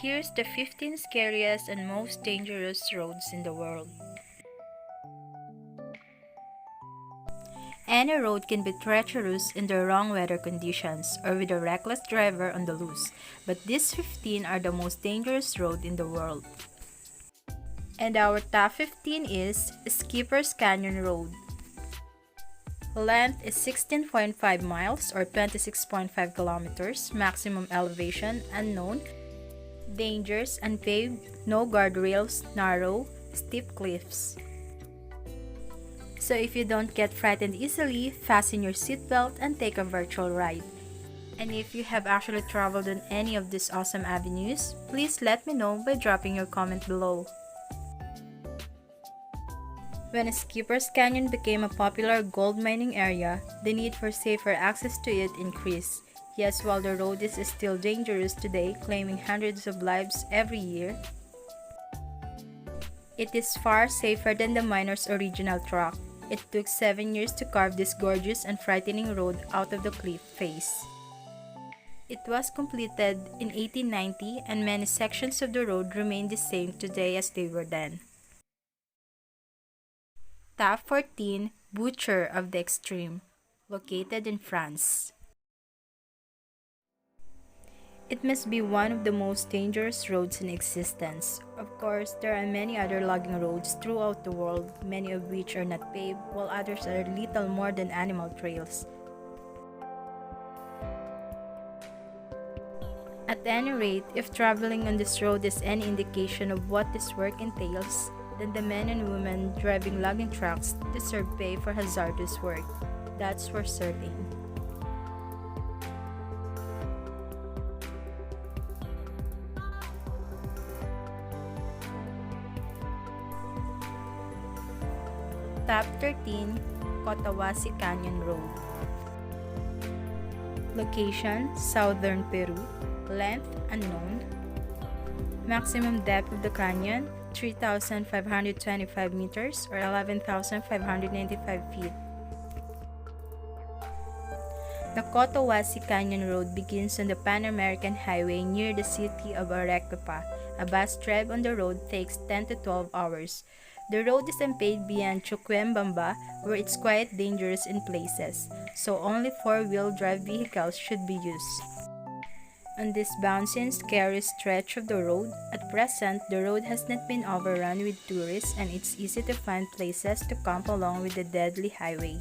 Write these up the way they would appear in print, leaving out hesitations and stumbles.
Here's the 15 scariest and most dangerous roads in the world. Any road can be treacherous in the wrong weather conditions or with a reckless driver on the loose, but these 15 are the most dangerous road in the world. And our top 15 is Skipper's Canyon Road. Length is 16.5 miles or 26.5 kilometers, maximum elevation unknown, dangers unpaved, no guardrails, narrow, steep cliffs. So if you don't get frightened easily, fasten your seatbelt and take a virtual ride. And if you have actually traveled on any of these awesome avenues, please let me know by dropping your comment below. When Skipper's Canyon became a popular gold mining area, the need for safer access to it increased. Yes, while the road is still dangerous today, claiming hundreds of lives every year, it is far safer than the miner's original track. It took 7 years to carve this gorgeous and frightening road out of the cliff face. It was completed in 1890 and many sections of the road remain the same today as they were then. Top 14 Butcher of the Extreme, located in France. It must be one of the most dangerous roads in existence. Of course, there are many other logging roads throughout the world, many of which are not paved, while others are little more than animal trails. At any rate, if traveling on this road is any indication of what this work entails, then the men and women driving logging trucks deserve pay for hazardous work. That's for certain. Top 13 Cotahuasi Canyon Road. Location: Southern Peru. Length: unknown. Maximum depth of the canyon: 3,525 meters or 11,595 feet. The Cotahuasi Canyon Road begins on the Pan American Highway near the city of Arequipa. A bus drive on the road takes 10 to 12 hours. The road is unpaved beyond Chuquembamba, where it's quite dangerous in places, so only four-wheel drive vehicles should be used. On this bouncy and scary stretch of the road, at present, the road has not been overrun with tourists and it's easy to find places to camp along with the deadly highway.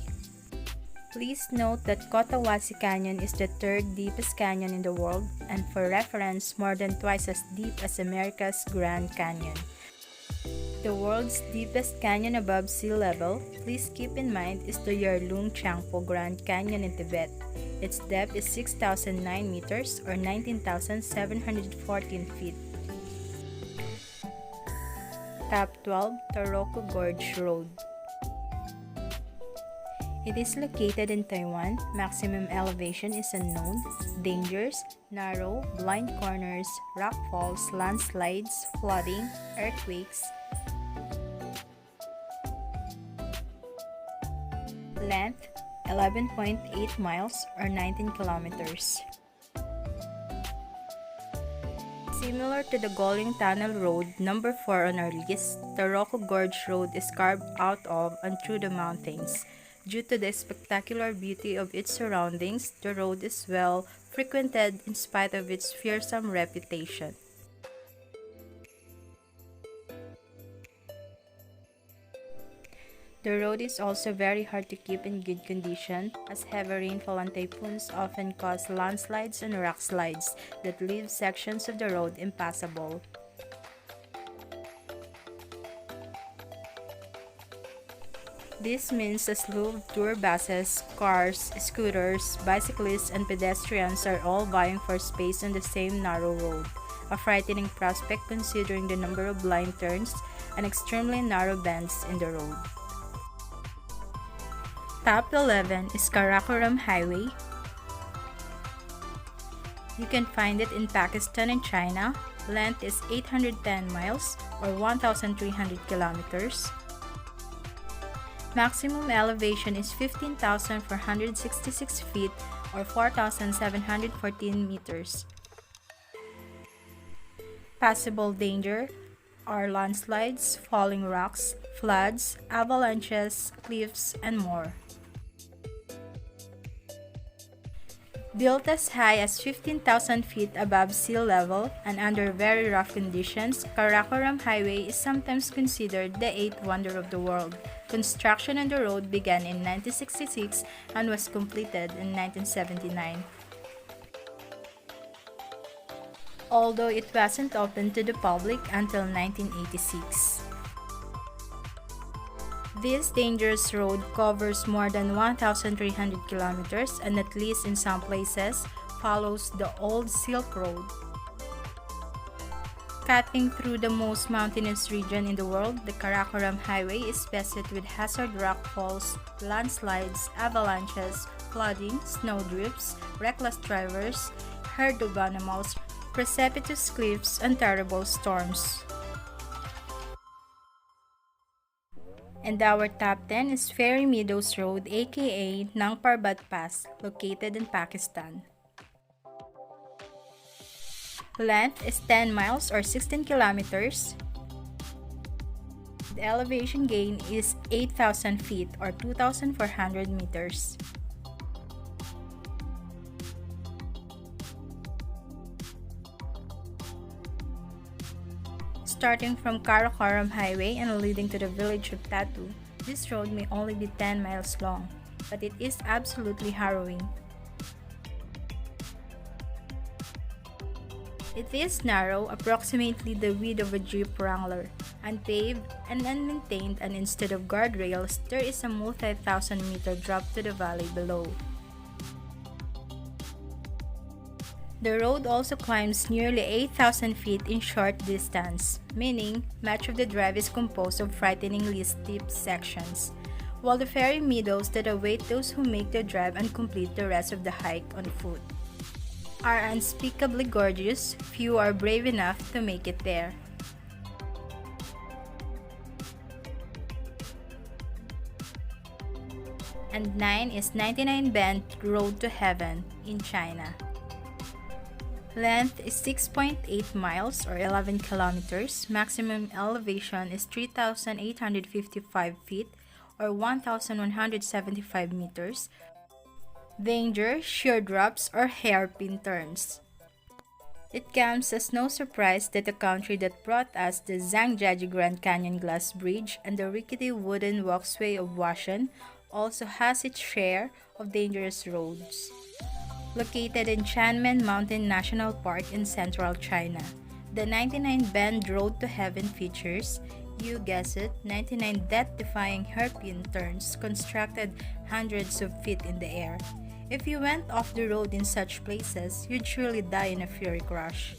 Please note that Cotahuasi Canyon is the third deepest canyon in the world and, for reference, more than twice as deep as America's Grand Canyon. The world's deepest canyon above sea level, please keep in mind, is the Yarlung Changpo Grand Canyon in Tibet. Its depth is 6,009 meters or 19,714 feet. Top 12 Taroko Gorge Road. It is located in Taiwan. Maximum elevation is unknown. Dangers: narrow, blind corners, rock falls, landslides, flooding, earthquakes. Length: 11.8 miles or 19 kilometers. Similar to the Goling Tunnel Road, number 4 on our list, the Taroko Gorge Road is carved out of and through the mountains. Due to the spectacular beauty of its surroundings, the road is well frequented in spite of its fearsome reputation. The road is also very hard to keep in good condition, as heavy rainfall and typhoons often cause landslides and rock slides that leave sections of the road impassable. This means a slew of tour buses, cars, scooters, bicyclists, and pedestrians are all vying for space on the same narrow road, a frightening prospect considering the number of blind turns and extremely narrow bends in the road. Top 11 is Karakoram Highway. You can find it in Pakistan and China. Length is 810 miles or 1,300 kilometers. Maximum elevation is 15,466 feet or 4,714 meters. Possible danger are landslides, falling rocks, floods, avalanches, cliffs, and more. Built as high as 15,000 feet above sea level and under very rough conditions, Karakoram Highway is sometimes considered the eighth wonder of the world. Construction on the road began in 1966 and was completed in 1979. Although it wasn't open to the public until 1986. This dangerous road covers more than 1,300 kilometers and at least in some places follows the old Silk Road. Cutting through the most mountainous region in the world, the Karakoram Highway is beset with hazard rock falls, landslides, avalanches, flooding, snow drifts, reckless drivers, herd of animals, precipitous cliffs, and terrible storms. And our top 10 is Fairy Meadows Road aka Nang Parbat Pass, located in Pakistan. Length is 10 miles or 16 kilometers. The elevation gain is 8,000 feet or 2,400 meters. Starting from Karakoram Highway and leading to the village of Tatu, this road may only be 10 miles long, but it is absolutely harrowing. It is narrow, approximately the width of a Jeep Wrangler, unpaved and unmaintained, and instead of guardrails, there is a multi-thousand-meter drop to the valley below. The road also climbs nearly 8,000 feet in short distance, meaning much of the drive is composed of frighteningly steep sections, while the fairy meadows that await those who make the drive and complete the rest of the hike on foot are unspeakably gorgeous. Few are brave enough to make it there. And 9 is 99 Bend Road to Heaven in China. Length is 6.8 miles or 11 kilometers. Maximum elevation is 3,855 feet or 1,175 meters. Danger, sheer drops, or hairpin turns. It comes as no surprise that the country that brought us the Zhangjiajie Grand Canyon Glass Bridge and the rickety wooden walkway of Washan also has its share of dangerous roads. Located in Chanmen Mountain National Park in central China, the 99 Bend Road to Heaven features, you guessed it, 99 death-defying hairpin turns constructed hundreds of feet in the air. If you went off the road in such places, you'd surely die in a fury crash.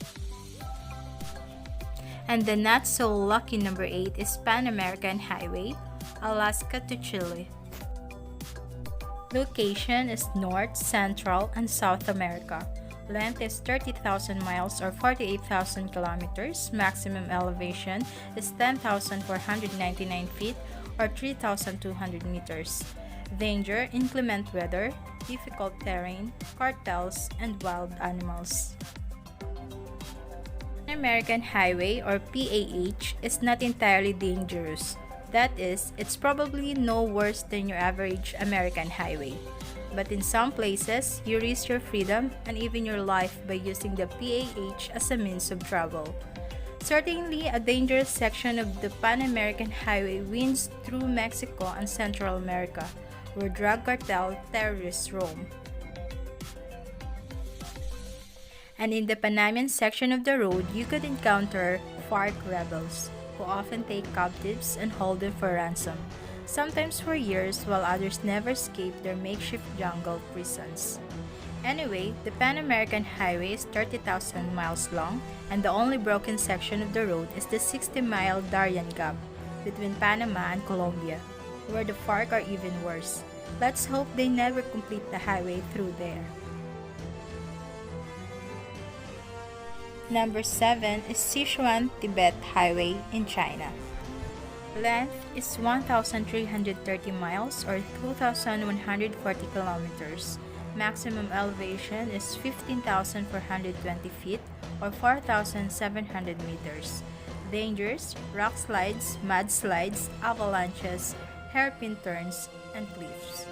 And the not-so-lucky number 8 is Pan American Highway, Alaska to Chile. Location is North, Central, and South America. Length is 30,000 miles or 48,000 kilometers. Maximum elevation is 10,499 feet or 3,200 meters. Danger, inclement weather, difficult terrain, cartels, and wild animals. American Highway or PAH is not entirely dangerous. That is, it's probably no worse than your average American highway. But in some places, you risk your freedom and even your life by using the PAH as a means of travel. Certainly, a dangerous section of the Pan American Highway winds through Mexico and Central America, where drug cartel terrorists roam. And in the Panamanian section of the road, you could encounter FARC rebels, who often take captives and hold them for ransom, sometimes for years, while others never escape their makeshift jungle prisons. Anyway, the Pan American Highway is 30,000 miles long, and the only broken section of the road is the 60-mile Darien Gap between Panama and Colombia, where the FARC are even worse. Let's hope they never complete the highway through there. Number 7 is Sichuan-Tibet Highway in China. Length is 1,330 miles or 2,140 kilometers. Maximum elevation is 15,420 feet or 4,700 meters. Dangers: rock slides, mudslides, avalanches, hairpin turns, and cliffs.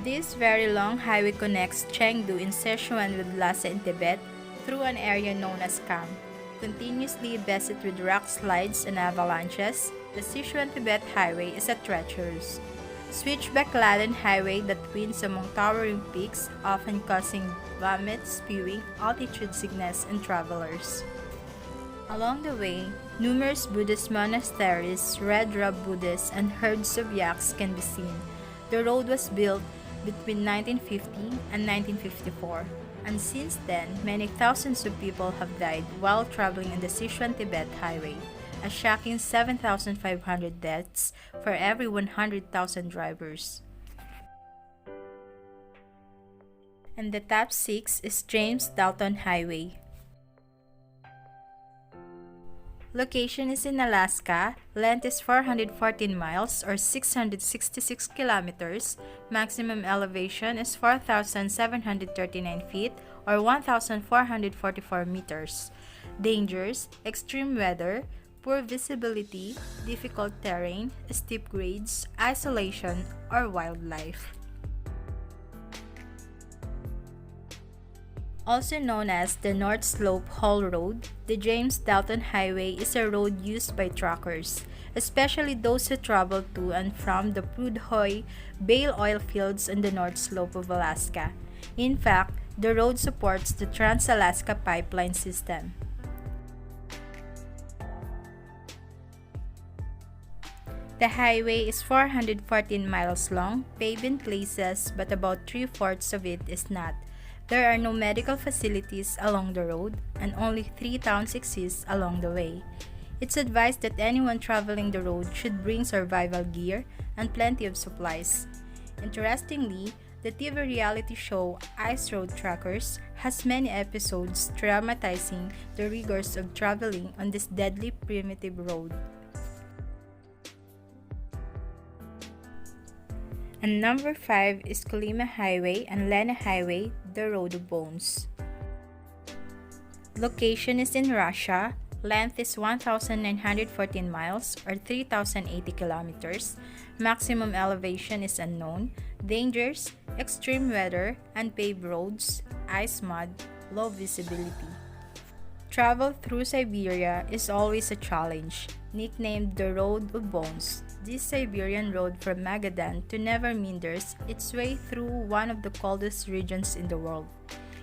This very long highway connects Chengdu in Sichuan with Lhasa in Tibet through an area known as Kam. Continuously beset with rock slides and avalanches, the Sichuan-Tibet Highway is a treacherous, switchback-laden highway that winds among towering peaks, often causing vomit, spewing, altitude sickness, and travelers. Along the way, numerous Buddhist monasteries, red rob Buddhists, and herds of yaks can be seen. The road was built between 1950 and 1954, and since then, many thousands of people have died while traveling on the Sichuan-Tibet Highway, a shocking 7,500 deaths for every 100,000 drivers. And the top 6 is James Dalton Highway. Location is in Alaska, length is 414 miles or 666 kilometers, maximum elevation is 4,739 feet or 1,444 meters. Dangers: extreme weather, poor visibility, difficult terrain, steep grades, isolation, or wildlife. Also known as the North Slope Haul Road, the James Dalton Highway is a road used by truckers, especially those who travel to and from the Prudhoe Bale oil fields on the North Slope of Alaska. In fact, the road supports the Trans-Alaska Pipeline system. The highway is 414 miles long, paved in places, but about 3/4 of it is not. There are no medical facilities along the road, and only 3 towns exist along the way. It's advised that anyone traveling the road should bring survival gear and plenty of supplies. Interestingly, the TV reality show Ice Road Trackers has many episodes dramatizing the rigors of traveling on this deadly primitive road. And number 5 is Colima Highway and Lena Highway, the Road of Bones. Location is in Russia. Length is 1,914 miles or 3,080 kilometers. Maximum elevation is unknown. Dangers: extreme weather, unpaved roads, ice mud, low visibility. Travel through Siberia is always a challenge. Nicknamed the Road of Bones, this Siberian road from Magadan to Neverminders its way through one of the coldest regions in the world.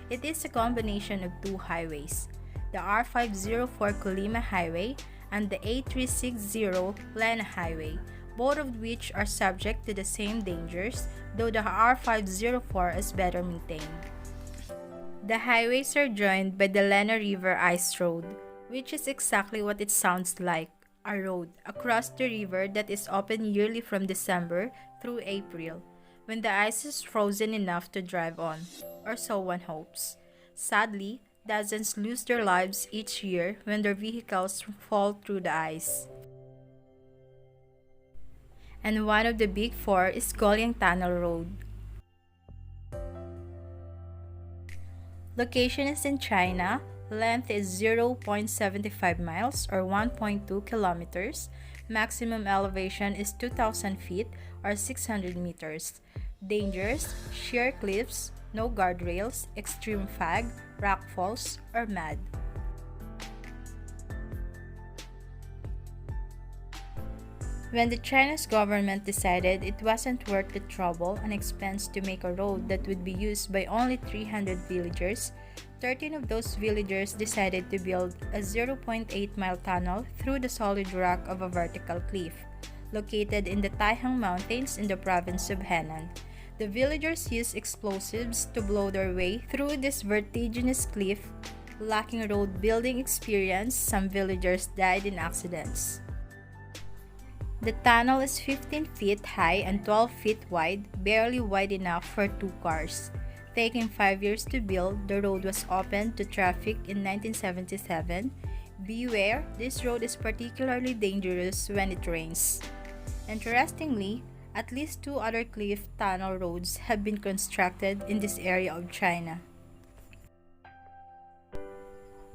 It is a combination of 2 highways, the R504 Colima Highway and the A360 Lena Highway, both of which are subject to the same dangers, though the R504 is better maintained. The highways are joined by the Lena River Ice Road, which is exactly what it sounds like, a road across the river that is open yearly from December through April, when the ice is frozen enough to drive on, or so one hopes. Sadly, dozens lose their lives each year when their vehicles fall through the ice. And one of the big 4 is Golyang Tunnel Road. Location is in China. Length is 0.75 miles or 1.2 kilometers. Maximum elevation is 2,000 feet or 600 meters. Dangers: sheer cliffs, no guardrails, extreme fog, rock falls, or mud. When the Chinese government decided it wasn't worth the trouble and expense to make a road that would be used by only 300 villagers, 13 of those villagers decided to build a 0.8-mile tunnel through the solid rock of a vertical cliff, located in the Taihang Mountains in the province of Henan. The villagers used explosives to blow their way through this vertiginous cliff. Lacking road building experience, some villagers died in accidents. The tunnel is 15 feet high and 12 feet wide, barely wide enough for 2 cars. Taking 5 years to build, the road was opened to traffic in 1977. Beware, this road is particularly dangerous when it rains. Interestingly, At least two other cliff tunnel roads have been constructed in this area of China.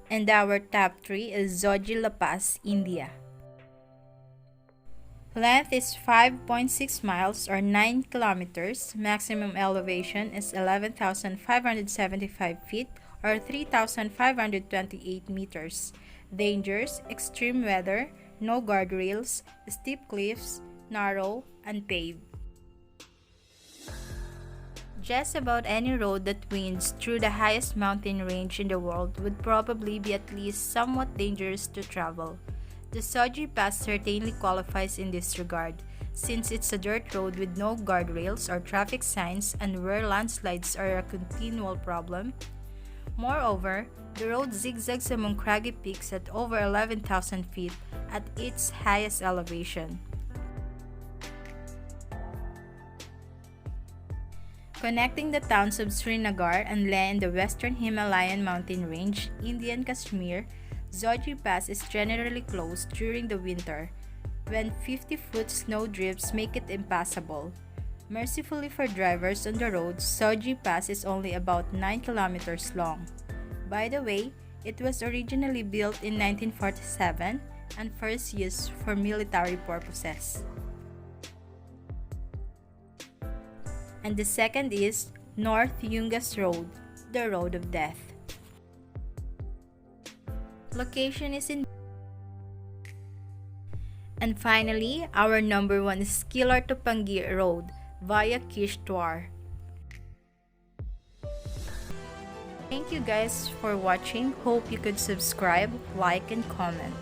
And our top 3 is Zoji La Paz, India. Length is 5.6 miles or 9 kilometers. Maximum elevation is 11,575 feet or 3,528 meters. Dangers: extreme weather, no guardrails, steep cliffs, narrow, unpaved. Just about any road that winds through the highest mountain range in the world would probably be at least somewhat dangerous to travel. The Soji Pass certainly qualifies in this regard, since it's a dirt road with no guardrails or traffic signs and where landslides are a continual problem. Moreover, the road zigzags among craggy peaks at over 11,000 feet at its highest elevation. Connecting the towns of Srinagar and Leh in the western Himalayan mountain range, Indian Kashmir, Zoji Pass is generally closed during the winter, when 50-foot snow drifts make it impassable. Mercifully for drivers on the road, Zoji Pass is only about 9 kilometers long. By the way, it was originally built in 1947 and first used for military purposes. And the second is North Yungas Road, the Road of Death. Location is in. And finally, our number 1 is Kilar Tupangir Road via Kishtwar. Thank you guys for watching. Hope you could subscribe, like, and comment.